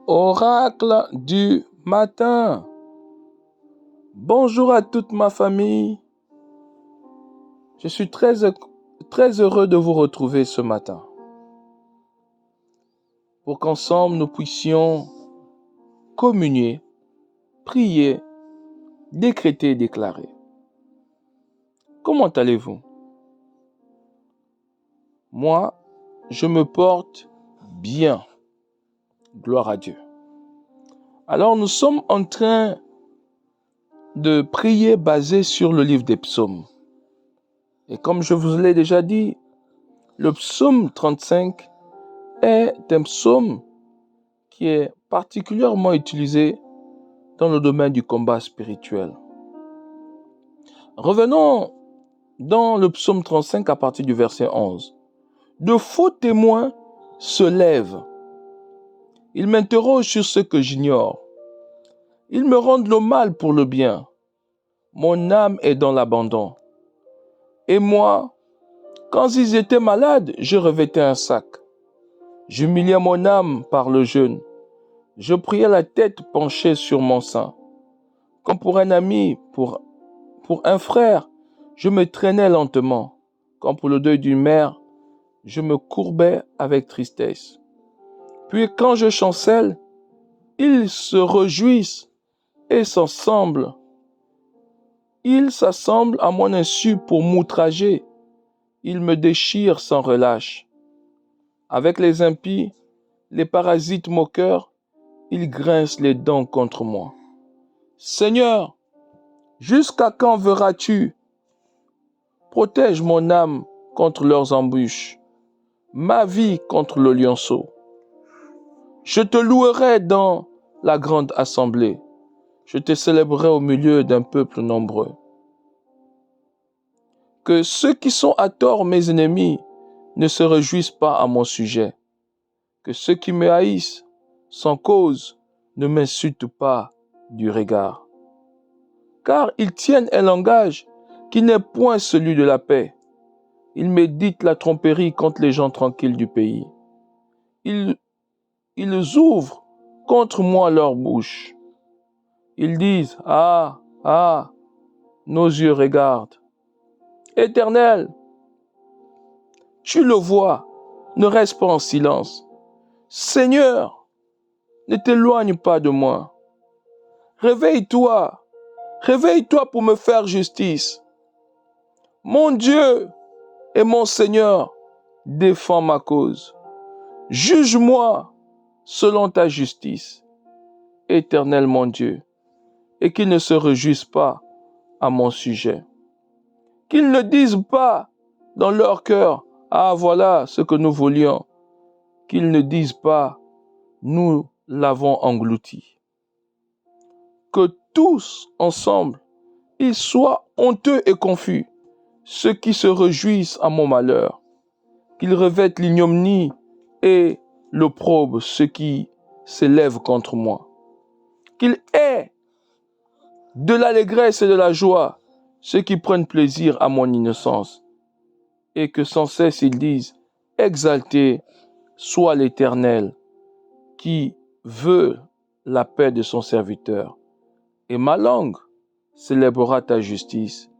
Oracle du matin. Bonjour à toute ma famille. Je suis très heureux de vous retrouver ce matin pour qu'ensemble nous puissions communier, prier, décréter et déclarer. Comment allez-vous? Moi, je me porte bien. Gloire à Dieu. Alors nous sommes en train de prier basé sur le livre des psaumes. Et comme je vous l'ai déjà dit, le psaume 35 est un psaume qui est particulièrement utilisé dans le domaine du combat spirituel. Revenons dans le psaume 35 à partir du verset 11. De faux témoins se lèvent. Ils m'interrogent sur ce que j'ignore. Ils me rendent le mal pour le bien. Mon âme est dans l'abandon. Et moi, quand ils étaient malades, je revêtais un sac. J'humiliais mon âme par le jeûne. Je priais la tête penchée sur mon sein. Comme pour un ami, pour un frère, je me traînais lentement. Comme pour le deuil d'une mère, je me courbais avec tristesse. Puis quand je chancelle, ils se réjouissent et s'assemblent. Ils s'assemblent à mon insu pour m'outrager. Ils me déchirent sans relâche. Avec les impies, les parasites moqueurs, ils grincent les dents contre moi. Seigneur, jusqu'à quand verras-tu? Protège mon âme contre leurs embûches, ma vie contre le lionceau. Je te louerai dans la grande assemblée. Je te célébrerai au milieu d'un peuple nombreux. Que ceux qui sont à tort mes ennemis ne se réjouissent pas à mon sujet. Que ceux qui me haïssent sans cause ne m'insultent pas du regard. Car ils tiennent un langage qui n'est point celui de la paix. Ils méditent la tromperie contre les gens tranquilles du pays. Ils ouvrent contre moi leur bouche. Ils disent, ah, nos yeux regardent. Éternel, tu le vois, ne reste pas en silence. Seigneur, ne t'éloigne pas de moi. Réveille-toi pour me faire justice. Mon Dieu et mon Seigneur, défends ma cause. Juge-moi selon ta justice, Éternel mon Dieu, et qu'ils ne se réjouissent pas à mon sujet. Qu'ils ne disent pas dans leur cœur, ah voilà ce que nous voulions. Qu'ils ne disent pas, nous l'avons englouti. Que tous ensemble, ils soient honteux et confus, ceux qui se réjouissent à mon malheur. Qu'ils revêtent l'ignominie et l'opprobre, ceux qui s'élèvent contre moi. Qu'ils aient de l'allégresse et de la joie, ceux qui prennent plaisir à mon innocence, et que sans cesse ils disent, exalté soit l'Éternel, qui veut la paix de son serviteur. Et ma langue célébrera ta justice,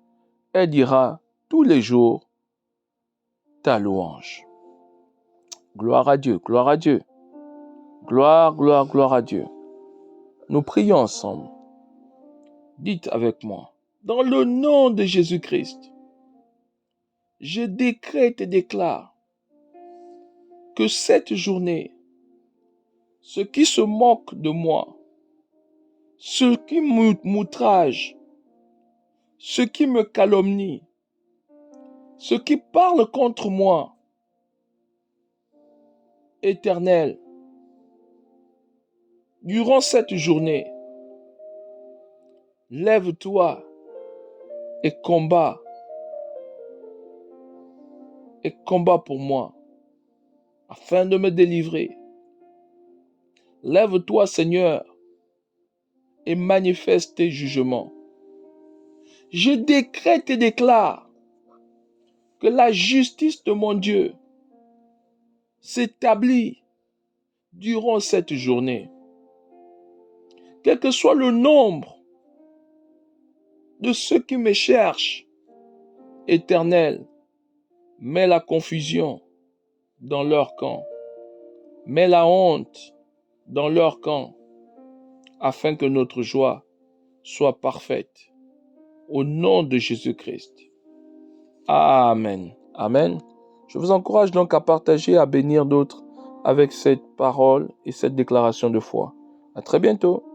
et dira tous les jours ta louange. Gloire à Dieu, gloire à Dieu. Gloire, gloire, gloire à Dieu. Nous prions ensemble. Dites avec moi, dans le nom de Jésus-Christ, je décrète et déclare que cette journée, ceux qui se moquent de moi, ceux qui m'outragent, ceux qui me calomnient, ceux qui parlent contre moi, Éternel, durant cette journée, lève-toi et combat pour moi, afin de me délivrer. Lève-toi, Seigneur, et manifeste tes jugements. Je décrète et déclare que la justice de mon Dieu s'établit durant cette journée. quel que soit le nombre de ceux qui me cherchent, Éternel, mets la confusion dans leur camp, mets la honte dans leur camp, afin que notre joie soit parfaite. Au nom de Jésus-Christ. Amen. Amen. Je vous encourage donc à partager, à bénir d'autres avec cette parole et cette déclaration de foi. À très bientôt.